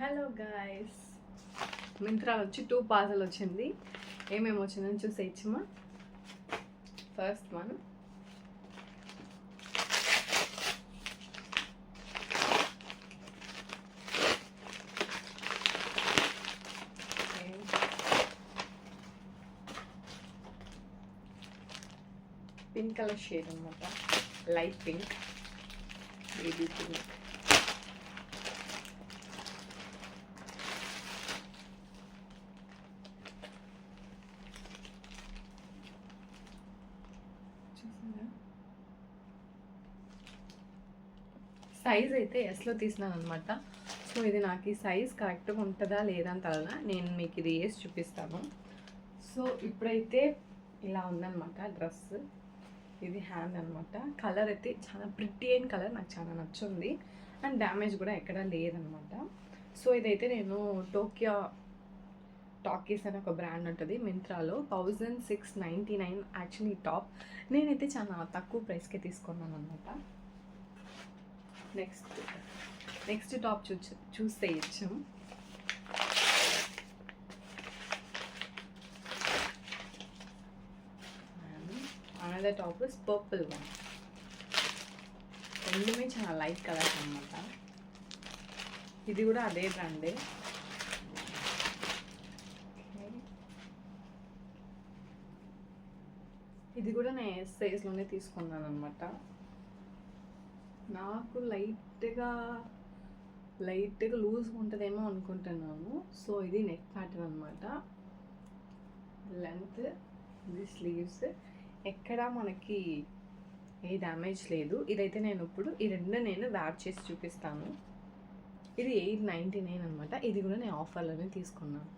Hello guys, Myntra వచ్చి 2 parcel వచ్చింది. ఏమేమి వచ్చిందని చూసేయచ్చమ్మా. First one pink colour shade అనమాట, light pink, baby pink. Size అయితే ఎస్లో తీసినాను అనమాట. సో ఇది నాకు ఈ సైజ్ కరెక్ట్గా ఉంటుందా లేదా అని తలన నేను మీకు ఇది వేసి చూపిస్తాను. సో ఇప్పుడైతే ఇలా ఉందన్నమాట డ్రెస్. ఇది హ్యాండ్ అనమాట. కలర్ అయితే చాలా ప్రిట్టి అయిన కలర్, నాకు చాలా నచ్చుంది. అండ్ డ్యామేజ్ కూడా ఎక్కడా లేదనమాట. సో ఇదైతే నేను టాకీస్ అని ఒక బ్రాండ్ ఉంటుంది మింత్రాలో. 1699 యాక్చువల్లీ ఈ టాప్ నేనైతే చాలా తక్కువ ప్రైస్కే తీసుకున్నాను అనమాట. నెక్స్ట్ టాప్ చూస్తే ఇచ్చాం. Another top is purple one. రెండుమే చాలా లైట్ కలర్స్ అనమాట. ఇది కూడా అదే బ్రాండే. ఇది కూడా నేను ఎస్ సైజ్లోనే తీసుకున్నాను అనమాట. నాకు లైట్గా లూజ్గా ఉంటుందేమో అనుకుంటున్నాను. సో ఇది నెక్ ప్యాటర్న్ అనమాట. లెంత్, ఇది స్లీవ్స్, ఎక్కడా మనకి ఏ డ్యామేజ్ లేదు. ఇదైతే నేను ఇప్పుడు ఈ రెండు వేర్ చేసి చూపిస్తాను. ఇది 899 అనమాట. ఇది కూడా నేను ఆఫర్లోనే తీసుకున్నాను.